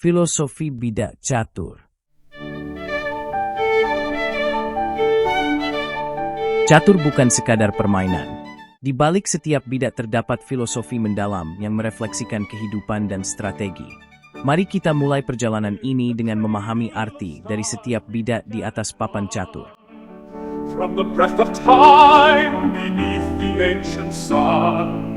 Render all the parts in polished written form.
Filosofi bidak catur. Catur bukan sekadar permainan. Di balik setiap bidak terdapat filosofi mendalam yang merefleksikan kehidupan dan strategi. Mari kita mulai perjalanan ini dengan memahami arti dari setiap bidak di atas papan catur. From the breath of time beneath the ancient sun,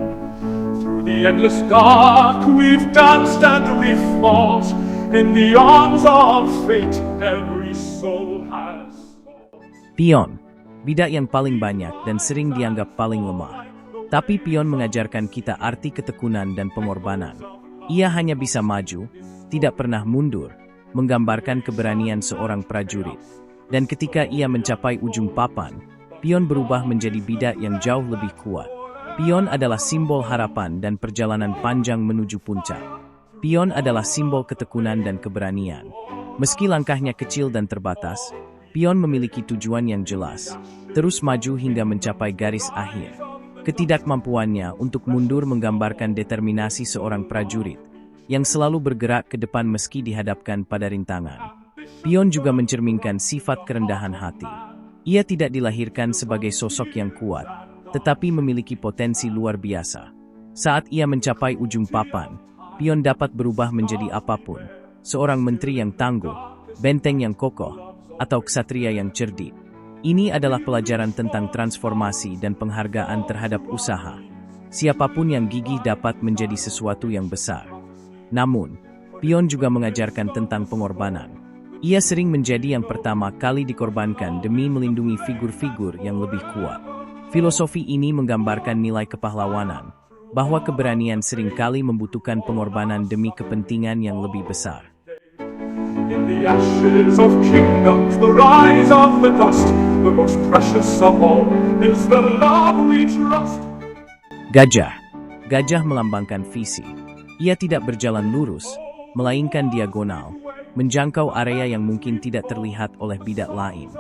through the endless dark we've danced and we fought. In the arms of fate every soul has fought. Pion, bidak yang paling banyak dan sering dianggap paling lemah. Tapi pion mengajarkan kita arti ketekunan dan pengorbanan. Ia hanya bisa maju, tidak pernah mundur, menggambarkan keberanian seorang prajurit. Dan ketika ia mencapai ujung papan, pion berubah menjadi bidak yang jauh lebih kuat. Pion adalah simbol harapan dan perjalanan panjang menuju puncak. Pion adalah simbol ketekunan dan keberanian. Meski langkahnya kecil dan terbatas, pion memiliki tujuan yang jelas, terus maju hingga mencapai garis akhir. Ketidakmampuannya untuk mundur menggambarkan determinasi seorang prajurit, yang selalu bergerak ke depan meski dihadapkan pada rintangan. Pion juga mencerminkan sifat kerendahan hati. Ia tidak dilahirkan sebagai sosok yang kuat, tetapi memiliki potensi luar biasa. Saat ia mencapai ujung papan, pion dapat berubah menjadi apapun, seorang menteri yang tangguh, benteng yang kokoh, atau ksatria yang cerdik. Ini adalah pelajaran tentang transformasi dan penghargaan terhadap usaha. Siapapun yang gigih dapat menjadi sesuatu yang besar. Namun, pion juga mengajarkan tentang pengorbanan. Ia sering menjadi yang pertama kali dikorbankan demi melindungi figur-figur yang lebih kuat. Filosofi ini menggambarkan nilai kepahlawanan, bahwa keberanian seringkali membutuhkan pengorbanan demi kepentingan yang lebih besar. In the ashes of kingdoms, the rise of the dust, the most precious of all is the love we trust. Gajah. Gajah melambangkan visi. Ia tidak berjalan lurus, melainkan diagonal, menjangkau area yang mungkin tidak terlihat oleh bidak lain.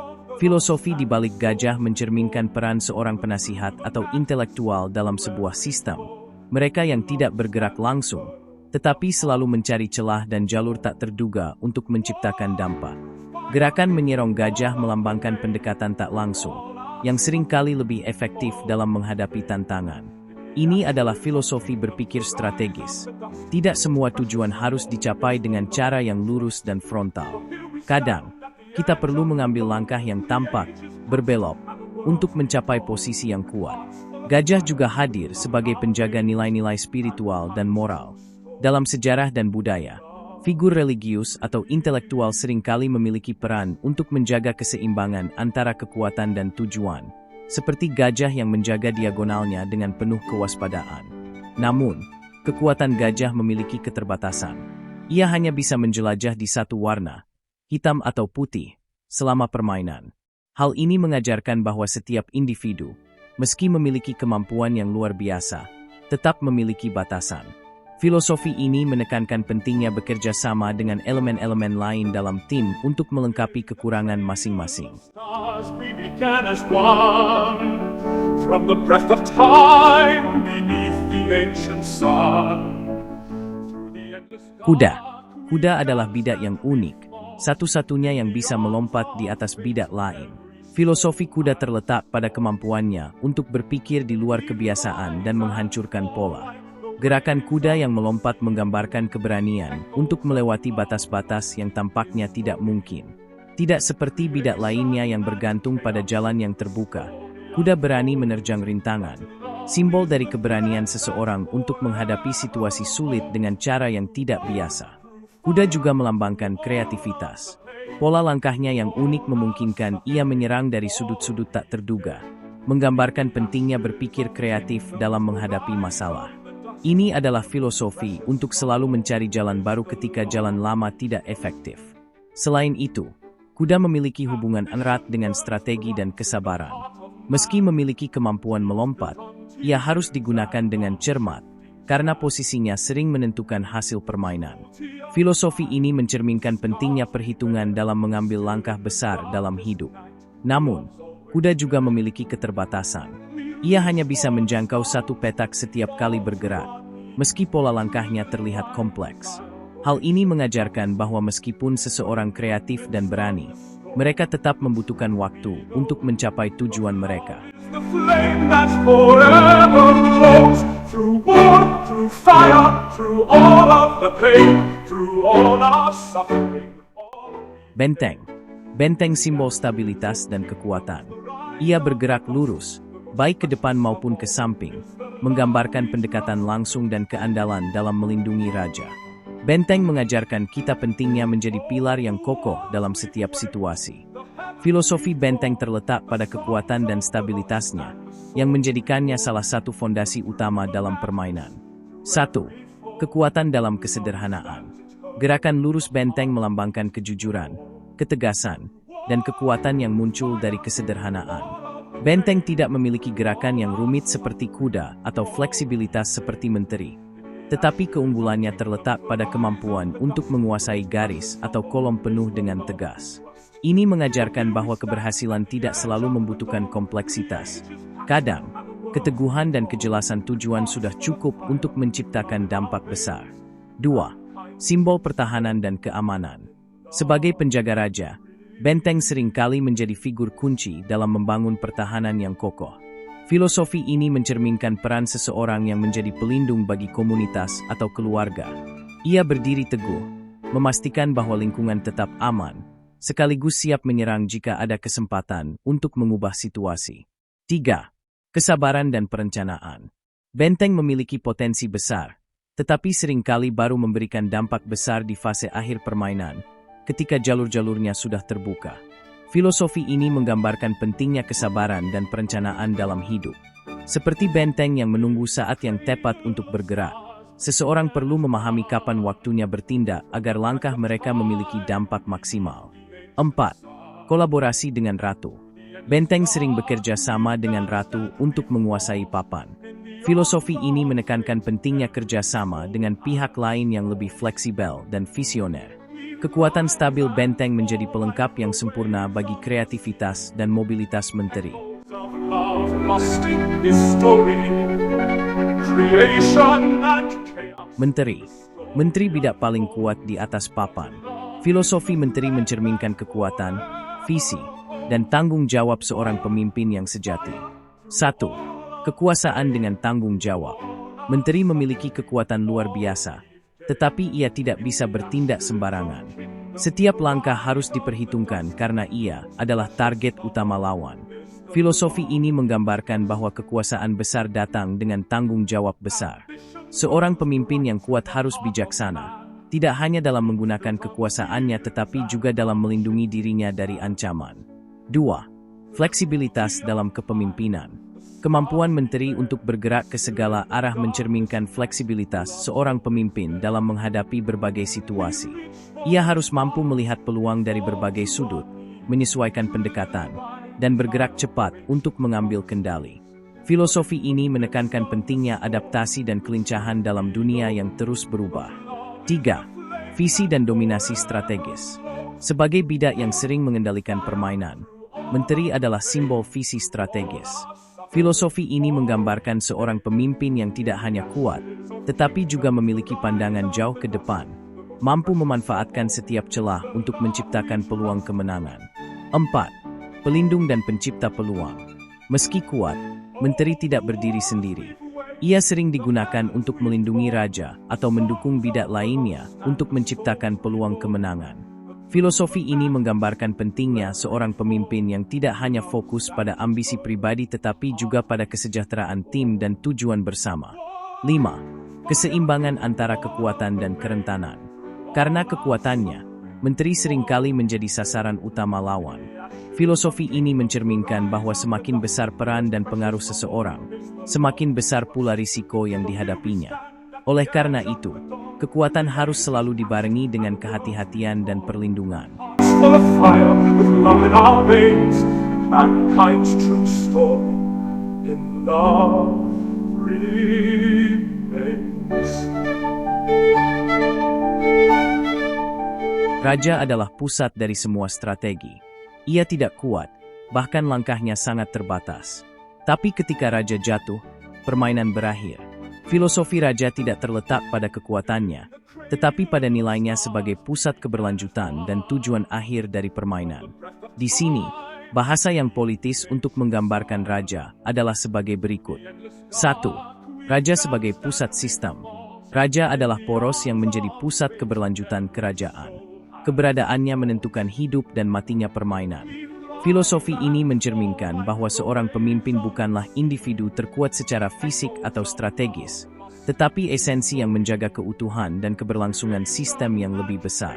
Filosofi di balik gajah mencerminkan peran seorang penasihat atau intelektual dalam sebuah sistem. Mereka yang tidak bergerak langsung, tetapi selalu mencari celah dan jalur tak terduga untuk menciptakan dampak. Gerakan menyerong gajah melambangkan pendekatan tak langsung, yang seringkali lebih efektif dalam menghadapi tantangan. Ini adalah filosofi berpikir strategis. Tidak semua tujuan harus dicapai dengan cara yang lurus dan frontal. Kadang, kita perlu mengambil langkah yang tampak, berbelok, untuk mencapai posisi yang kuat. Gajah juga hadir sebagai penjaga nilai-nilai spiritual dan moral. Dalam sejarah dan budaya, figur religius atau intelektual seringkali memiliki peran untuk menjaga keseimbangan antara kekuatan dan tujuan, seperti gajah yang menjaga diagonalnya dengan penuh kewaspadaan. Namun, kekuatan gajah memiliki keterbatasan. Ia hanya bisa menjelajah di satu warna, hitam atau putih, selama permainan. Hal ini mengajarkan bahwa setiap individu, meski memiliki kemampuan yang luar biasa, tetap memiliki batasan. Filosofi ini menekankan pentingnya bekerja sama dengan elemen-elemen lain dalam tim untuk melengkapi kekurangan masing-masing. Stars we began as one, from the breath of time beneath the ancient sun, through the endless dark. Kuda. Kuda adalah bidak yang unik, satu-satunya yang bisa melompat di atas bidak lain. Filosofi kuda terletak pada kemampuannya untuk berpikir di luar kebiasaan dan menghancurkan pola. Gerakan kuda yang melompat menggambarkan keberanian untuk melewati batas-batas yang tampaknya tidak mungkin. Tidak seperti bidak lainnya yang bergantung pada jalan yang terbuka, kuda berani menerjang rintangan, simbol dari keberanian seseorang untuk menghadapi situasi sulit dengan cara yang tidak biasa. Kuda juga melambangkan kreativitas. Pola langkahnya yang unik memungkinkan ia menyerang dari sudut-sudut tak terduga, menggambarkan pentingnya berpikir kreatif dalam menghadapi masalah. Ini adalah filosofi untuk selalu mencari jalan baru ketika jalan lama tidak efektif. Selain itu, kuda memiliki hubungan erat dengan strategi dan kesabaran. Meski memiliki kemampuan melompat, ia harus digunakan dengan cermat, karena posisinya sering menentukan hasil permainan. Filosofi ini mencerminkan pentingnya perhitungan dalam mengambil langkah besar dalam hidup. Namun, kuda juga memiliki keterbatasan. Ia hanya bisa menjangkau satu petak setiap kali bergerak, meski pola langkahnya terlihat kompleks. Hal ini mengajarkan bahwa meskipun seseorang kreatif dan berani, mereka tetap membutuhkan waktu untuk mencapai tujuan mereka. The flame that forever glows through war, through fire, through all of the pain, through all our suffering. Benteng. Benteng simbol stabilitas dan kekuatan. Ia bergerak lurus, baik ke depan maupun ke samping, menggambarkan pendekatan langsung dan keandalan dalam melindungi raja. Benteng mengajarkan kita pentingnya menjadi pilar yang kokoh dalam setiap situasi. Filosofi benteng terletak pada kekuatan dan stabilitasnya, yang menjadikannya salah satu fondasi utama dalam permainan. 1. Kekuatan dalam kesederhanaan. Gerakan lurus benteng melambangkan kejujuran, ketegasan, dan kekuatan yang muncul dari kesederhanaan. Benteng tidak memiliki gerakan yang rumit seperti kuda atau fleksibilitas seperti menteri, tetapi keunggulannya terletak pada kemampuan untuk menguasai garis atau kolom penuh dengan tegas. Ini mengajarkan bahwa keberhasilan tidak selalu membutuhkan kompleksitas. Kadang, keteguhan dan kejelasan tujuan sudah cukup untuk menciptakan dampak besar. 2. Simbol pertahanan dan keamanan. Sebagai penjaga raja, benteng seringkali menjadi figur kunci dalam membangun pertahanan yang kokoh. Filosofi ini mencerminkan peran seseorang yang menjadi pelindung bagi komunitas atau keluarga. Ia berdiri teguh, memastikan bahwa lingkungan tetap aman, sekaligus siap menyerang jika ada kesempatan untuk mengubah situasi. 3. Kesabaran dan perencanaan. Benteng memiliki potensi besar, tetapi seringkali baru memberikan dampak besar di fase akhir permainan, ketika jalur-jalurnya sudah terbuka. Filosofi ini menggambarkan pentingnya kesabaran dan perencanaan dalam hidup. Seperti benteng yang menunggu saat yang tepat untuk bergerak, seseorang perlu memahami kapan waktunya bertindak agar langkah mereka memiliki dampak maksimal. 4. Kolaborasi dengan ratu. Benteng sering bekerja sama dengan ratu untuk menguasai papan. Filosofi ini menekankan pentingnya kerjasama dengan pihak lain yang lebih fleksibel dan visioner. Kekuatan stabil benteng menjadi pelengkap yang sempurna bagi kreativitas dan mobilitas menteri. Menteri. Menteri bidak paling kuat di atas papan. Filosofi menteri mencerminkan kekuatan, visi, dan tanggung jawab seorang pemimpin yang sejati. 1. Kekuasaan dengan tanggung jawab. Menteri memiliki kekuatan luar biasa, tetapi ia tidak bisa bertindak sembarangan. Setiap langkah harus diperhitungkan karena ia adalah target utama lawan. Filosofi ini menggambarkan bahwa kekuasaan besar datang dengan tanggung jawab besar. Seorang pemimpin yang kuat harus bijaksana, tidak hanya dalam menggunakan kekuasaannya tetapi juga dalam melindungi dirinya dari ancaman. 2. Fleksibilitas dalam kepemimpinan. Kemampuan menteri untuk bergerak ke segala arah mencerminkan fleksibilitas seorang pemimpin dalam menghadapi berbagai situasi. Ia harus mampu melihat peluang dari berbagai sudut, menyesuaikan pendekatan, dan bergerak cepat untuk mengambil kendali. Filosofi ini menekankan pentingnya adaptasi dan kelincahan dalam dunia yang terus berubah. 3. Visi dan dominasi strategis. Sebagai bidak yang sering mengendalikan permainan, menteri adalah simbol visi strategis. Filosofi ini menggambarkan seorang pemimpin yang tidak hanya kuat, tetapi juga memiliki pandangan jauh ke depan, mampu memanfaatkan setiap celah untuk menciptakan peluang kemenangan. 4. Pelindung dan pencipta peluang. Meski kuat, menteri tidak berdiri sendiri. Ia sering digunakan untuk melindungi raja atau mendukung bidak lainnya untuk menciptakan peluang kemenangan. Filosofi ini menggambarkan pentingnya seorang pemimpin yang tidak hanya fokus pada ambisi pribadi tetapi juga pada kesejahteraan tim dan tujuan bersama. 5. Keseimbangan antara kekuatan dan kerentanan. Karena kekuatannya, menteri seringkali menjadi sasaran utama lawan. Filosofi ini mencerminkan bahwa semakin besar peran dan pengaruh seseorang, semakin besar pula risiko yang dihadapinya. Oleh karena itu, kekuatan harus selalu dibarengi dengan kehati-hatian dan perlindungan. Raja adalah pusat dari semua strategi. Ia tidak kuat, bahkan langkahnya sangat terbatas. Tapi ketika raja jatuh, permainan berakhir. Filosofi raja tidak terletak pada kekuatannya, tetapi pada nilainya sebagai pusat keberlanjutan dan tujuan akhir dari permainan. Di sini, bahasa yang politis untuk menggambarkan raja adalah sebagai berikut. 1. Raja sebagai pusat sistem. Raja adalah poros yang menjadi pusat keberlanjutan kerajaan. Keberadaannya menentukan hidup dan matinya permainan. Filosofi ini mencerminkan bahwa seorang pemimpin bukanlah individu terkuat secara fisik atau strategis, tetapi esensi yang menjaga keutuhan dan keberlangsungan sistem yang lebih besar.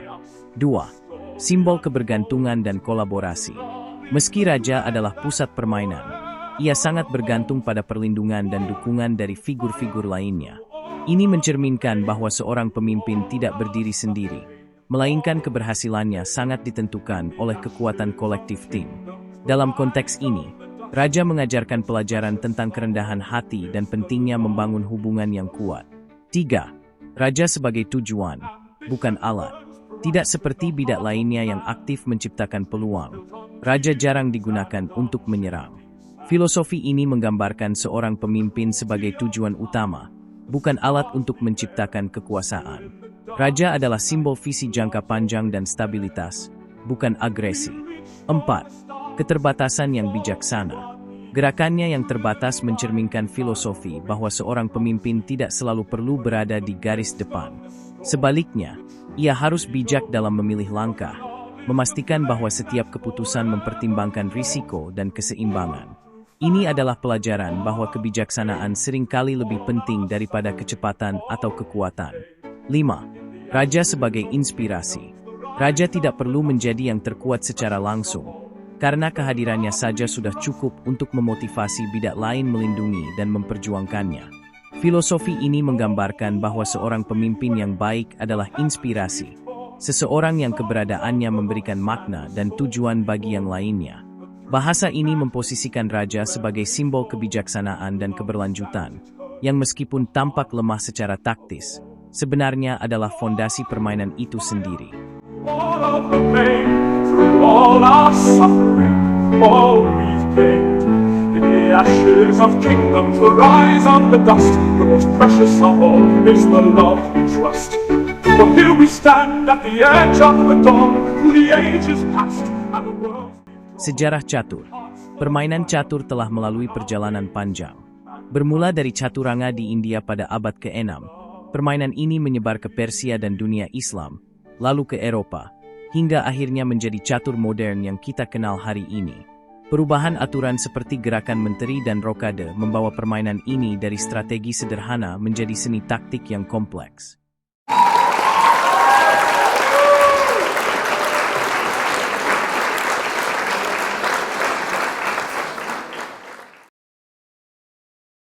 2. Simbol kebergantungan dan kolaborasi. Meski raja adalah pusat permainan, ia sangat bergantung pada perlindungan dan dukungan dari figur-figur lainnya. Ini mencerminkan bahwa seorang pemimpin tidak berdiri sendiri, melainkan keberhasilannya sangat ditentukan oleh kekuatan kolektif tim. Dalam konteks ini, raja mengajarkan pelajaran tentang kerendahan hati dan pentingnya membangun hubungan yang kuat. 3. Raja sebagai tujuan, bukan alat. Tidak seperti bidak lainnya yang aktif menciptakan peluang, raja jarang digunakan untuk menyerang. Filosofi ini menggambarkan seorang pemimpin sebagai tujuan utama, bukan alat untuk menciptakan kekuasaan. Raja adalah simbol visi jangka panjang dan stabilitas, bukan agresi. 4. Keterbatasan yang bijaksana. Gerakannya yang terbatas mencerminkan filosofi bahwa seorang pemimpin tidak selalu perlu berada di garis depan. Sebaliknya, ia harus bijak dalam memilih langkah, memastikan bahwa setiap keputusan mempertimbangkan risiko dan keseimbangan. Ini adalah pelajaran bahwa kebijaksanaan seringkali lebih penting daripada kecepatan atau kekuatan. 5. Raja sebagai inspirasi. Raja tidak perlu menjadi yang terkuat secara langsung, karena kehadirannya saja sudah cukup untuk memotivasi bidak lain melindungi dan memperjuangkannya. Filosofi ini menggambarkan bahwa seorang pemimpin yang baik adalah inspirasi, seseorang yang keberadaannya memberikan makna dan tujuan bagi yang lainnya. Bahasa ini memposisikan raja sebagai simbol kebijaksanaan dan keberlanjutan, yang meskipun tampak lemah secara taktis, sebenarnya adalah fondasi permainan itu sendiri. All of the pain, through all our suffering, all we've gained. In the ashes of kingdoms will rise on the dust. The most precious of all is the love we trust. For here we stand at the edge of the dawn, through the ages past and the world. Sejarah catur. Permainan catur telah melalui perjalanan panjang. Bermula dari caturanga di India pada abad ke-6, permainan ini menyebar ke Persia dan dunia Islam, lalu ke Eropa, hingga akhirnya menjadi catur modern yang kita kenal hari ini. Perubahan aturan seperti gerakan menteri dan rokade membawa permainan ini dari strategi sederhana menjadi seni taktik yang kompleks.